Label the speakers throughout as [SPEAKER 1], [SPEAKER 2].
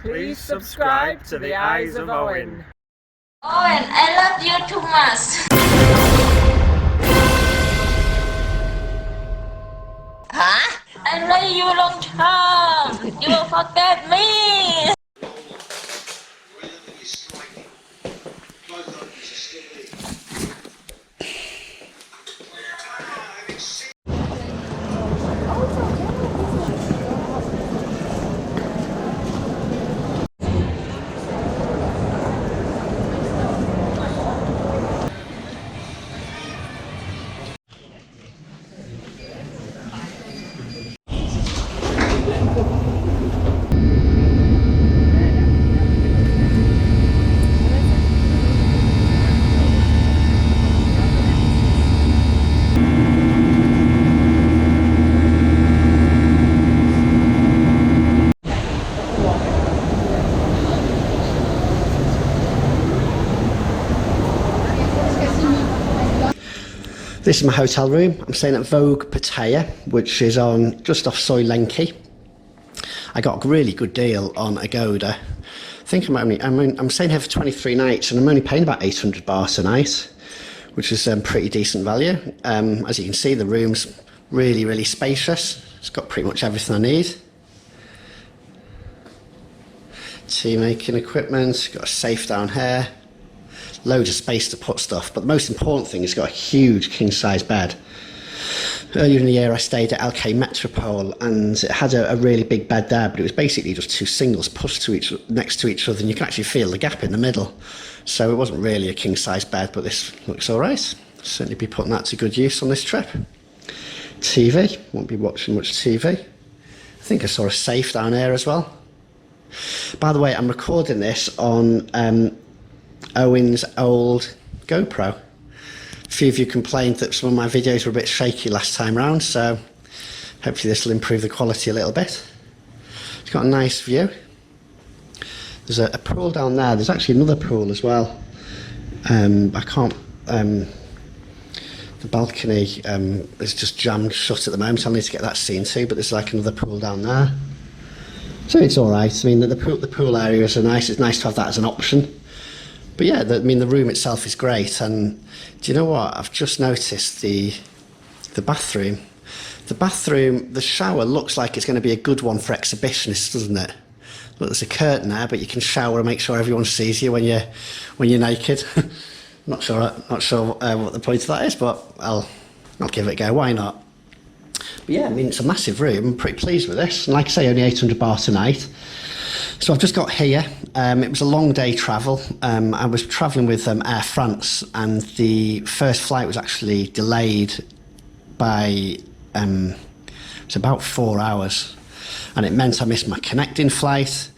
[SPEAKER 1] Please subscribe to the Eyes of Owen.
[SPEAKER 2] Owen, I love you too much. Huh? I love you long time. You will forget me.
[SPEAKER 3] This is my hotel room. I'm staying at Vogue Pattaya, which is on just off Soy Lenki. I got a really good deal on Agoda. I think I'm staying here for 23 nights and I'm only paying about 800 baht a night, which is pretty decent value. As you can see, the room's really spacious. It's got pretty much everything I need. Tea making equipment, got a safe down here. Loads of space to put stuff, but the most important thing is it's got a huge king-size bed. Earlier in the year I stayed at LK Metropole and it had a really big bed there, but it was basically just two singles pushed next to each other, and you can actually feel the gap in the middle. So it wasn't really a king-size bed, but this looks alright. Certainly be putting that to good use on this trip. TV, won't be watching much TV. I think I saw a safe down here as well. By the way, I'm recording this on Owen's old GoPro. A few of you complained that some of my videos were a bit shaky last time round, so hopefully this will improve the quality a little bit. It's got a nice view. There's a pool down there. There's actually another pool as well. I can't... the balcony is just jammed shut at the moment, so I need to get that seen too, but there's like another pool down there. So it's alright. I mean, the pool areas are nice. It's nice to have that as an option. But yeah, the room itself is great, and do you know what? I've just noticed the bathroom. The shower looks like it's going to be a good one for exhibitionists, doesn't it? Look, there's a curtain there, but you can shower and make sure everyone sees you when you're naked. Not sure what the point of that is, but I'll give it a go. Why not? But yeah, I mean, it's a massive room. I'm pretty pleased with this. And like I say, only 800 baht a night. So I've just got here. It was a long day travel. I was travelling with Air France, and the first flight was actually delayed by it's about 4 hours, and it meant I missed my connecting flight.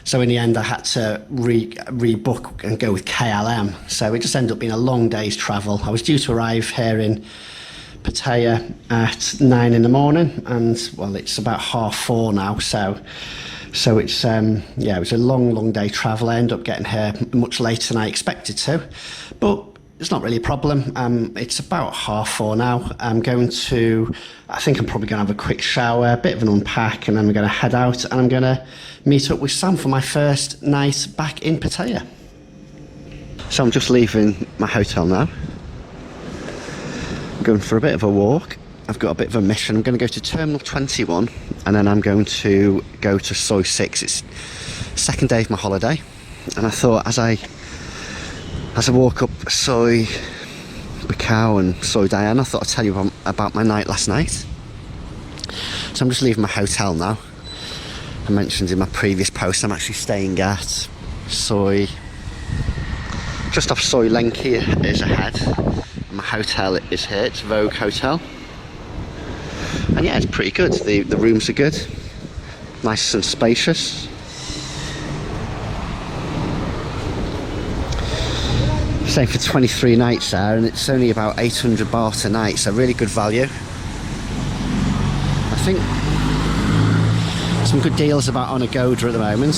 [SPEAKER 3] So in the end, I had to rebook and go with KLM. So it just ended up being a long day's travel. I was due to arrive here in Pattaya at 9 in the morning, and well, it's about 4:30 now. So it's yeah, it was a long day travel. I ended up getting here much later than I expected to, but it's not really a problem. It's about 4:30 now. I think I'm probably going to have a quick shower, a bit of an unpack, and then we're going to head out, and I'm going to meet up with Sam for my first night back in Pattaya. So I'm just leaving my hotel now. I'm going for a bit of a walk. I've got a bit of a mission. I'm going to go to Terminal 21, and then I'm going to go to Soi 6. It's the second day of my holiday, and I thought as I walk up Soi Buakhao and Soi Diana, I thought I'd tell you about my night last night. So I'm just leaving my hotel now. I mentioned in my previous post I'm actually staying at Soi, just off Soy Lenki is ahead. My hotel is here. It's Vogue Hotel. And yeah, it's pretty good. The rooms are good, nice and spacious. Staying for 23 nights there, and it's only about 800 baht a night, so really good value. I think some good deals about on Agoda at the moment.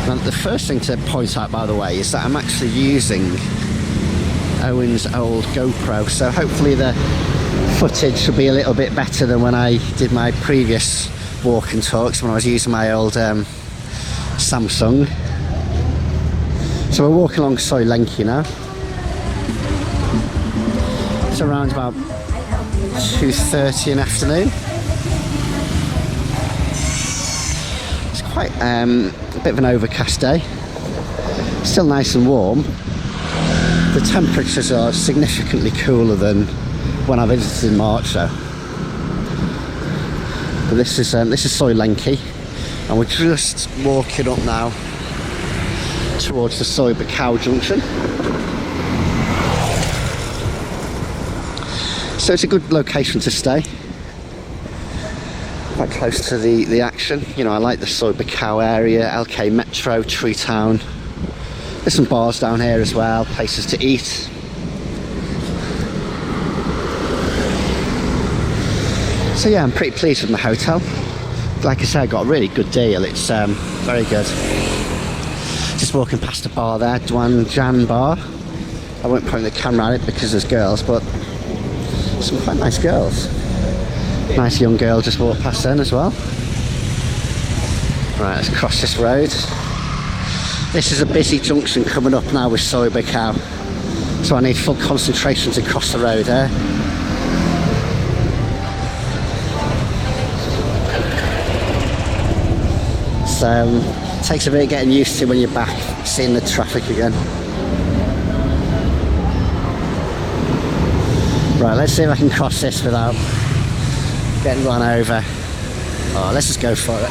[SPEAKER 3] And the first thing to point out, by the way, is that I'm actually using Owen's old GoPro, so hopefully the footage should be a little bit better than when I did my previous walk and talks when I was using my old Samsung. So we're walking along Soy Lenki now. It's around about 2:30 in the afternoon. It's quite a bit of an overcast day. Still nice and warm. The temperatures are significantly cooler than when I visited in March though. But this is Soy Lenki, and we're just walking up now towards the Soy Bacau junction. So it's a good location to stay. Quite close to the action. You know, I like the Soy Bacau area, LK Metro, Tree Town. There's some bars down here as well, places to eat. So yeah, I'm pretty pleased with my hotel. Like I said, I got a really good deal. It's very good. Just walking past a bar there, Duan Jan Bar. I won't point the camera at it because there's girls, but some quite nice girls. Nice young girl just walked past then as well. Right, let's cross this road. This is a busy junction coming up now with Soy Bacau, so I need full concentration to cross the road there. So it takes a bit of getting used to when you're back, seeing the traffic again. Right, let's see if I can cross this without getting run over. Oh, let's just go for it.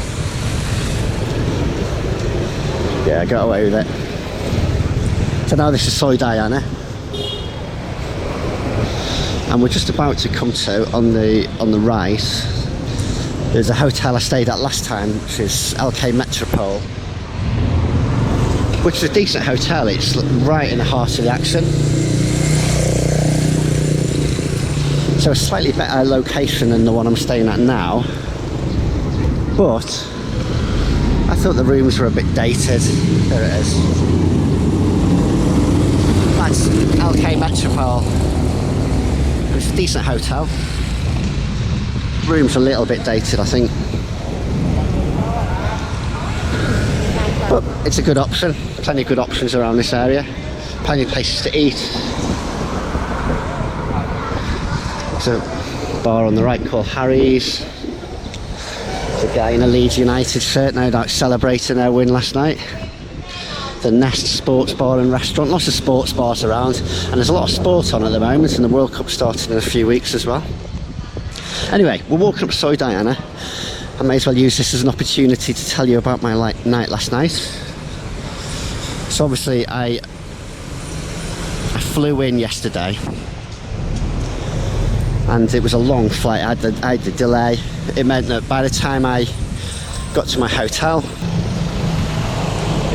[SPEAKER 3] Yeah, I got away with it. So now this is Soy Diana, and we're just about to come to on the right. There's a hotel I stayed at last time, which is LK Metropole, which is a decent hotel. It's right in the heart of the action. So a slightly better location than the one I'm staying at now, but I thought the rooms were a bit dated. There it is. That's LK Metropole. It's a decent hotel. Room's a little bit dated, I think. But it's a good option. Plenty of good options around this area. Plenty of places to eat. There's a bar on the right called Harry's. There's a guy in a Leeds United shirt, no doubt celebrating their win last night. The Nest Sports Bar and Restaurant. Lots of sports bars around, and there's a lot of sport on at the moment, and the World Cup starting in a few weeks as well. Anyway, we're walking up Soy Diana. I may as well use this as an opportunity to tell you about my night last night. So obviously I flew in yesterday, and it was a long flight. I had the delay. It meant that by the time I got to my hotel,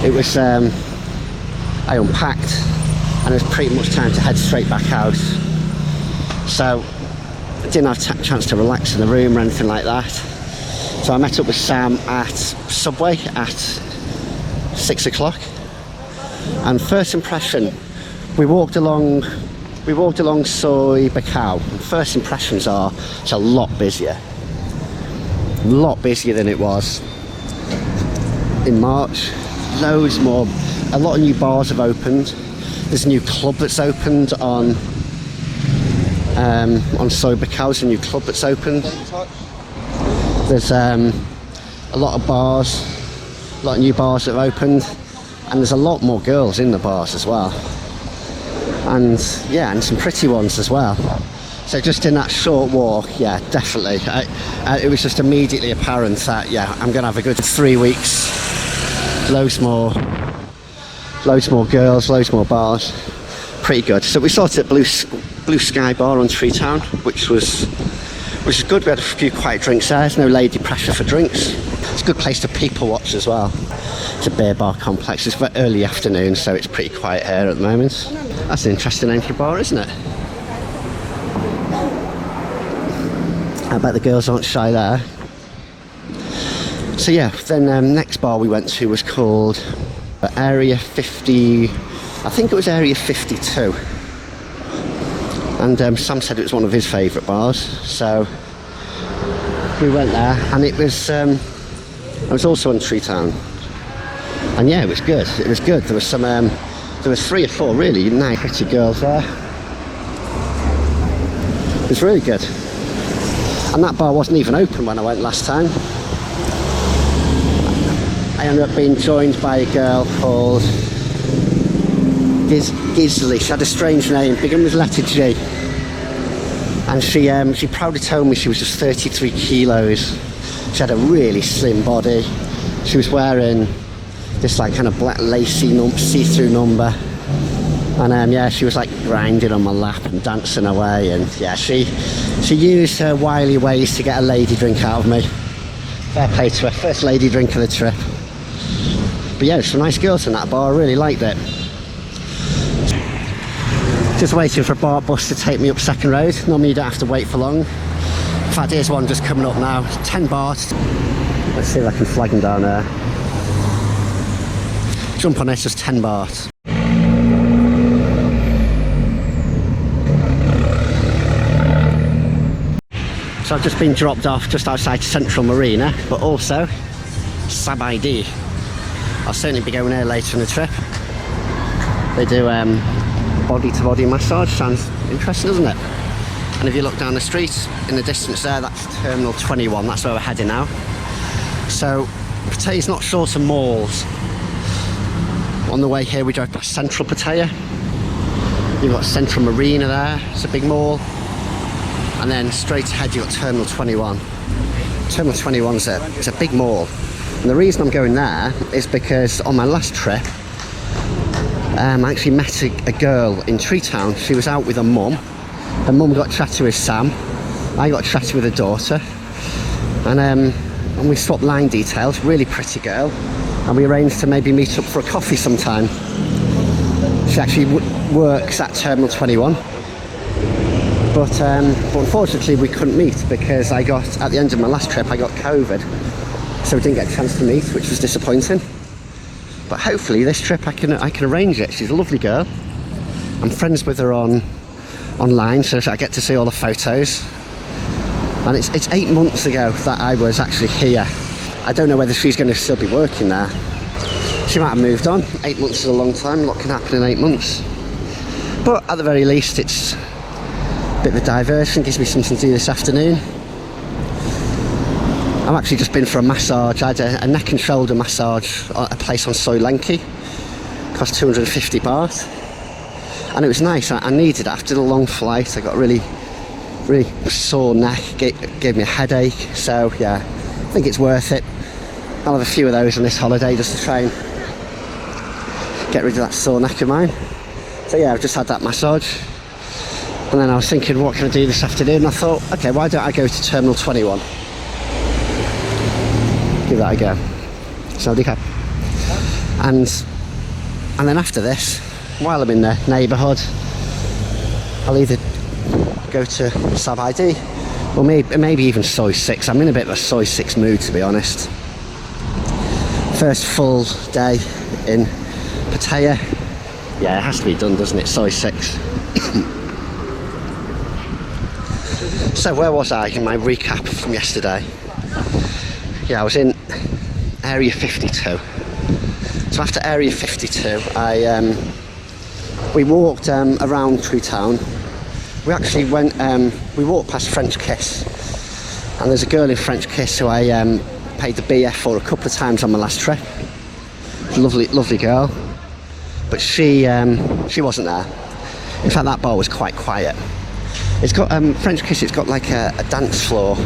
[SPEAKER 3] it was I unpacked, and it was pretty much time to head straight back out. So I didn't have a chance to relax in the room or anything like that. So I met up with Sam at Subway at 6 o'clock. And first impression, we walked along Soy Bacau. First impressions are it's a lot busier. A lot busier than it was in March. Loads more. A lot of new bars have opened. There's a new club that's opened on Soy Bacau. There's a new club that's opened. There's a lot of bars, a lot of new bars that have opened, and there's a lot more girls in the bars as well. And yeah, and some pretty ones as well. So just in that short walk, yeah, definitely. It was just immediately apparent that, yeah, I'm going to have a good 3 weeks. Loads more girls, loads more bars. Pretty good. So we started at Blue Sky Bar on Tree Town, which is good. We had a few quiet drinks there. There's no lady pressure for drinks. It's a good place to people watch as well. It's a beer bar complex. It's very early afternoon, so it's pretty quiet here at the moment. That's an interesting name for a bar, isn't it? I bet the girls aren't shy there. So yeah, then next bar we went to was called Area 50. I think it was Area 52. And Sam said it was one of his favourite bars, so we went there, and it was also in Tree Town, and yeah, it was good. It was good. There was some, there was 3 or 4 really nice, pretty girls there. It was really good, and that bar wasn't even open when I went last time. I ended up being joined by a girl called Gisley. She had a strange name, began with letter G. And she proudly told me she was just 33 kilos. She had a really slim body. She was wearing this like kind of black lacy see-through number. And yeah, she was like grinding on my lap and dancing away. And yeah, she used her wily ways to get a lady drink out of me. Fair play to her, first lady drink of the trip. But yeah, there's some nice girls in that bar, I really liked it. Just waiting for a bar bus to take me up Second Road. Normally you don't have to wait for long. In fact, here's one just coming up now. 10 bars. Let's see if I can flag them down there. Jump on it, just 10 bars. So I've just been dropped off just outside Central Marina, but also Sabaidi. I'll certainly be going there later in the trip. They do body-to-body massage. Sounds interesting, doesn't it? And if you look down the street in the distance there, that's Terminal 21. That's where we're heading now. So Pattaya's not short of malls. On the way here we drove past Central Pattaya. You've got Central Marina there, it's a big mall. And then straight ahead you've got Terminal 21. Terminal 21's it's a big mall. And the reason I'm going there is because on my last trip I actually met a girl in Tree Town. She was out with her mum. Her mum got chatty with Sam. I got chatty with her daughter. And we swapped line details. Really pretty girl. And we arranged to maybe meet up for a coffee sometime. She actually works at Terminal 21. But unfortunately we couldn't meet because at the end of my last trip I got COVID. So we didn't get a chance to meet, which was disappointing. But hopefully this trip I can arrange it. She's a lovely girl. I'm friends with her online, so I get to see all the photos. And it's 8 months ago that I was actually here. I don't know whether she's going to still be working there. She might have moved on. 8 months is a long time. A lot can happen in 8 months. But at the very least, it's a bit of a diversion. Gives me something to do this afternoon. I've actually just been for a massage. I had a neck and shoulder massage at a place on Soy Lenki. Cost 250 baht. And it was nice. I needed it after the long flight. I got a really sore neck. Gave me a headache. So yeah, I think it's worth it. I'll have a few of those on this holiday just to try and get rid of that sore neck of mine. So yeah, I've just had that massage. And then I was thinking, what can I do this afternoon? And I thought, okay, why don't I go to Terminal 21? Give that a go. Sawadee-ka. And then after this, while I'm in the neighbourhood, I'll either go to Sabaidi or maybe even Soy 6. I'm in a bit of a Soy 6 mood, to be honest. First full day in Pattaya. Yeah, it has to be done, doesn't it? Soy 6. So where was I in my recap from yesterday? Yeah, I was in Area 52. So after Area 52, we walked around Tree Town. We actually went, we walked past French Kiss. And there's a girl in French Kiss who I paid the BF for a couple of times on my last trip. Lovely, lovely girl. But she wasn't there. In fact, that bar was quite quiet. It's got, French Kiss, it's got like a dance floor.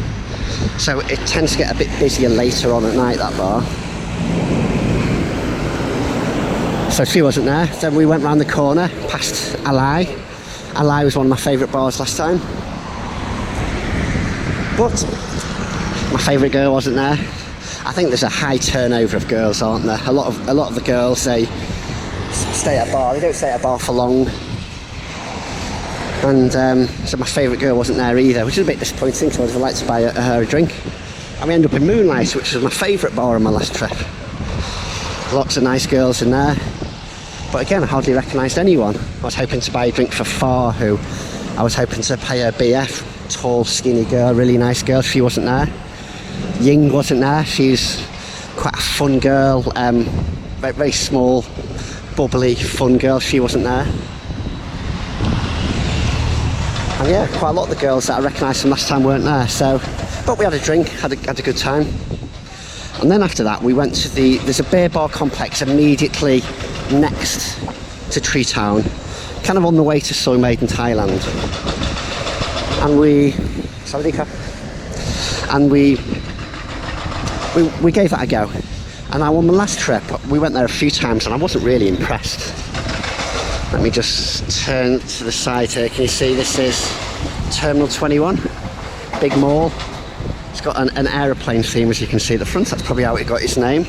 [SPEAKER 3] So it tends to get a bit busier later on at night, that bar. So she wasn't there. Then we went round the corner, past Alai. Alai was one of my favourite bars last time. But my favourite girl wasn't there. I think there's a high turnover of girls, aren't there? A lot of the girls, they stay at a bar. They don't stay at a bar for long. And so my favourite girl wasn't there either, which is a bit disappointing because I would have liked to buy her a drink. And we ended up in Moonlight, which was my favourite bar on my last trip. Lots of nice girls in there. But again, I hardly recognised anyone. I was hoping to buy a drink for Far, who I was hoping to pay her BF. Tall, skinny girl, really nice girl. She wasn't there. Ying wasn't there. She's quite a fun girl, very, very small, bubbly, fun girl. She wasn't there. And yeah, quite a lot of the girls that I recognised from last time weren't there. So, but we had a drink, had a good time. And then after that, we went to there's a beer bar complex immediately next to Tree Town, kind of on the way to Soy Made in Thailand. And we gave that a go. And on my last trip, we went there a few times and I wasn't really impressed. Let me just turn to the side here. Can you see this is Terminal 21, big mall. It's got an aeroplane theme, as you can see at the front. That's probably how it got its name.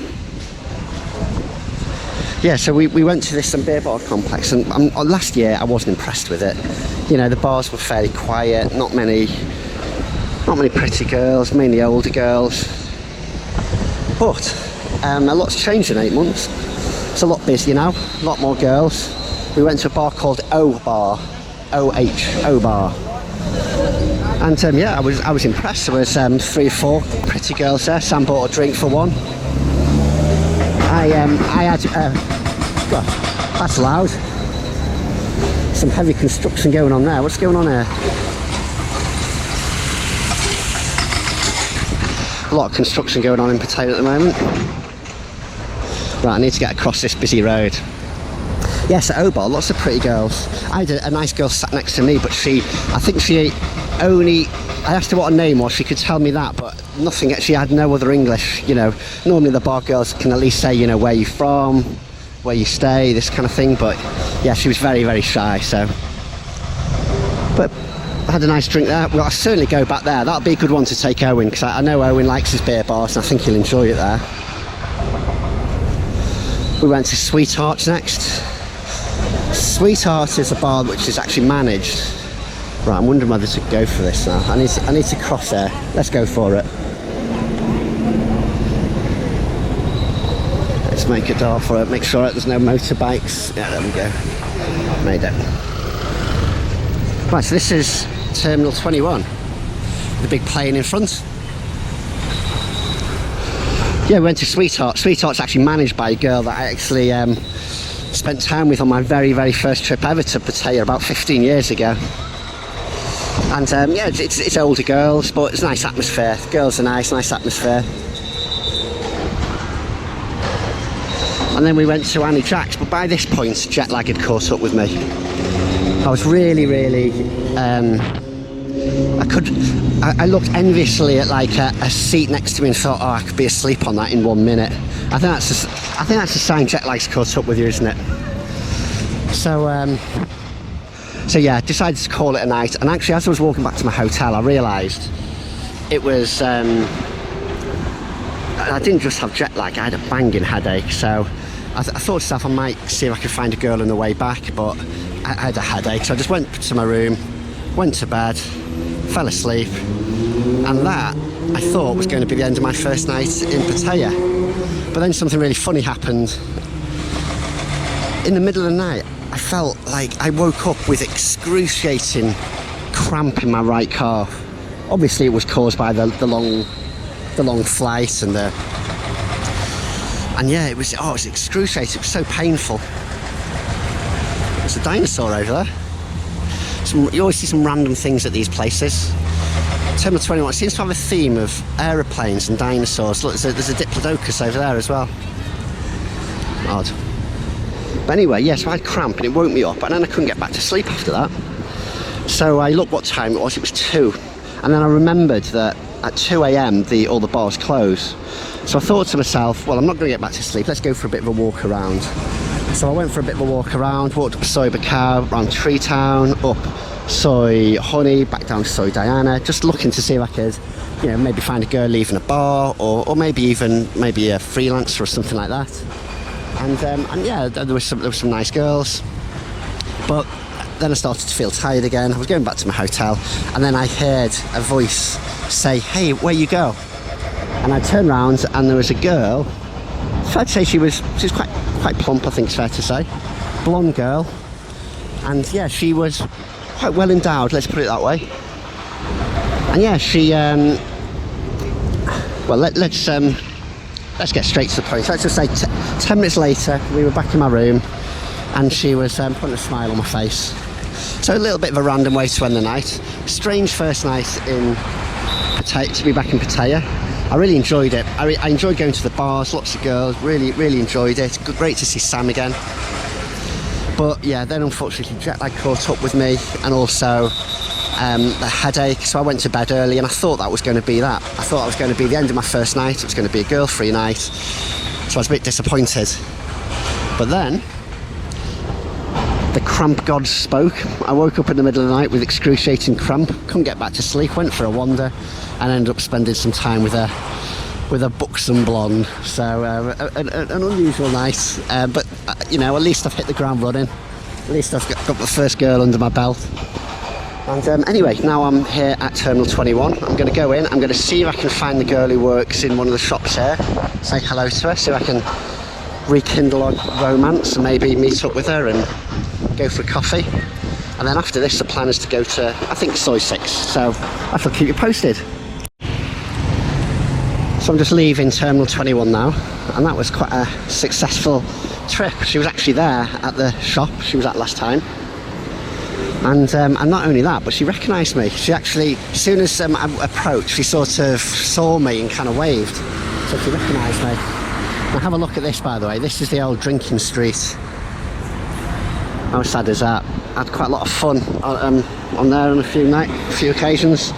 [SPEAKER 3] Yeah, so we went to this beer bar complex, and last year I wasn't impressed with it. You know, the bars were fairly quiet, not many pretty girls, mainly older girls. But a lot's changed in 8 months. It's a lot busier now, a lot more girls. We went to a bar called O Bar, O Bar. And yeah, I was impressed. There was 3 or 4 pretty girls there. Sam bought a drink for one. I had, gosh, that's loud. Some heavy construction going on there. What's going on here? A lot of construction going on in Pattaya at the moment. Right, I need to get across this busy road. Yes, at O Bar, lots of pretty girls. I had a nice girl sat next to me, but I think she only, I asked her what her name was, she could tell me that, but nothing, she had no other English, you know. Normally the bar girls can at least say, you know, where you're from, where you stay, this kind of thing, but yeah, she was very, very shy, so. But I had a nice drink there. Well, I'll certainly go back there. That'll be a good one to take Owen, because I know Owen likes his beer bars, and I think he'll enjoy it there. We went to Sweetheart's next. Sweetheart is a bar which is actually managed. Right, I'm wondering whether to go for this now. I need to cross there. Let's go for it. Let's make a door for it. Make sure there's no motorbikes. Yeah, there we go. Made it. Right, so this is Terminal 21. The big plane in front. Yeah, we went to Sweetheart. Sweetheart's actually managed by a girl that I actually spent time with on my very, very first trip ever to Pattaya about 15 years ago. And yeah, it's older girls, but it's a nice atmosphere. The girls are nice atmosphere. And then we went to Annie Jack's, but by this point, jet lag had caught up with me. I was really, I looked enviously at like a seat next to me and thought, oh, I could be asleep on that in 1 minute. I think that's a sign jet lag's caught up with you, isn't it? So yeah, decided to call it a night. And actually, as I was walking back to my hotel, I realised it was. I didn't just have jet lag; I had a banging headache. So I thought to myself, I might see if I could find a girl on the way back, but I had a headache. So I just went to my room, went to bed, fell asleep, and that I thought was going to be the end of my first night in Pattaya. But then something really funny happened. In the middle of the night, I felt like I woke up with excruciating cramp in my right calf. Obviously, it was caused by the long flight and yeah, it was excruciating. It was so painful. There's a dinosaur over there. You always see some random things at these places. Terminal 21 seems to have a theme of aeroplanes and dinosaurs. Look, there's a diplodocus over there as well. Odd. But anyway, yes, I had cramp and it woke me up, and then I couldn't get back to sleep after that. So I looked what time it was 2. And then I remembered that at 2 AM all the bars close. So I thought to myself, well, I'm not going to get back to sleep, let's go for a bit of a walk around. So I went for a bit of a walk around, walked up Soy Bacau, around Tree Town, up Soy Honey, back down to Soy Diana, just looking to see if I could, you know, maybe find a girl leaving a bar, or maybe a freelancer or something like that. And yeah, there was some nice girls, but then I started to feel tired again. I was going back to my hotel, and then I heard a voice say, "Hey, where you go?" And I turned round, and there was a girl. So I'd say she was quite plump, I think it's fair to say, blonde girl, and yeah, she was quite well endowed. Let's put it that way. And yeah, she Well, let's get straight to the point. Let's just say 10 minutes later, we were back in my room, and she was putting a smile on my face. So a little bit of a random way to end the night. Strange first night in Pattaya, to be back in Pattaya. I really enjoyed it. I enjoyed going to the bars, lots of girls, really enjoyed it. Great to see Sam again. But yeah, then unfortunately jet lag caught up with me, and also the headache. So I went to bed early, and I thought that was going to be that. I thought it was going to be the end of my first night. It was going to be a girl-free night. So I was a bit disappointed. But then the cramp gods spoke. I woke up in the middle of the night with excruciating cramp, couldn't get back to sleep, went for a wander, and ended up spending some time with a buxom blonde. So an unusual night, but you know, at least I've hit the ground running. At least I've got the first girl under my belt. And anyway, now I'm here at Terminal 21. I'm going to go in, I'm going to see if I can find the girl who works in one of the shops here, say hello to her, see if I can rekindle our romance and maybe meet up with her and go for a coffee. And then after this, the plan is to go to, I think, Soy 6. So I shall keep you posted. So I'm just leaving Terminal 21 now, and that was quite a successful trip. She was actually there at the shop she was at last time. And not only that, but she recognised me. She actually, as soon as I approached, she sort of saw me and kind of waved. So she recognised me. Now have a look at this, by the way. This is the old drinking street. How sad is that? I had quite a lot of fun on there on a few occasions.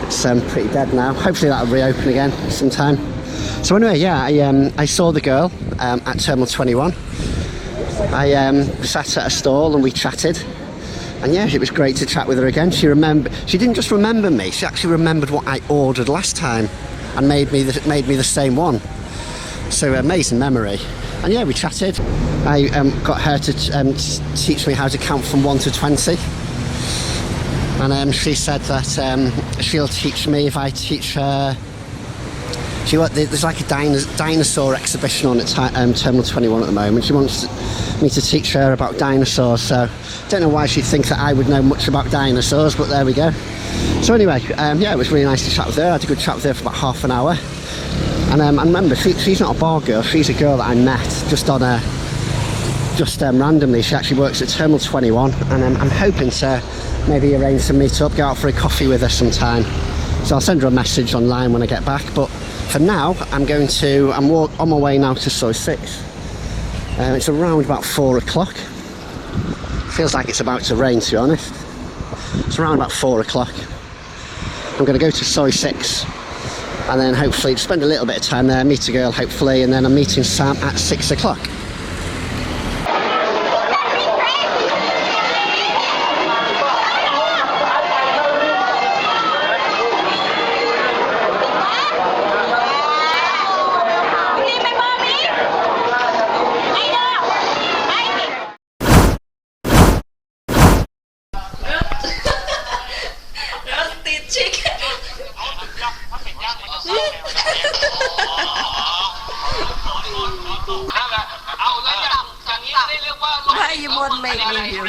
[SPEAKER 3] It's pretty dead now. Hopefully that'll reopen again sometime. So anyway, yeah, I saw the girl at Terminal 21. I sat at a stall and we chatted. And yeah, it was great to chat with her again. She didn't just remember me, she actually remembered what I ordered last time and made me the same one. So amazing memory. And yeah, we chatted. I got her to teach me how to count from 1 to 20. And she said that she'll teach me if I teach her. There's like a dinosaur exhibition on at Terminal 21 at the moment. She wants me to teach her about dinosaurs, so don't know why she'd think that I would know much about dinosaurs, but there we go. So anyway, yeah, it was really nice to chat with her. I had a good chat with her for about half an hour. And I remember, she's not a bar girl, she's a girl that I met just randomly. She actually works at Terminal 21, and I'm hoping to maybe arrange to meet up, go out for a coffee with her sometime. So I'll send her a message online when I get back, but for now, I'm on my way now to Soy 6. It's around about 4 o'clock. Feels like it's about to rain, to be honest. It's around about 4 o'clock. I'm going to go to Soy 6 and then hopefully spend a little bit of time there, meet a girl hopefully, and then I'm meeting Sam at 6 o'clock.
[SPEAKER 1] Why you won't make me do?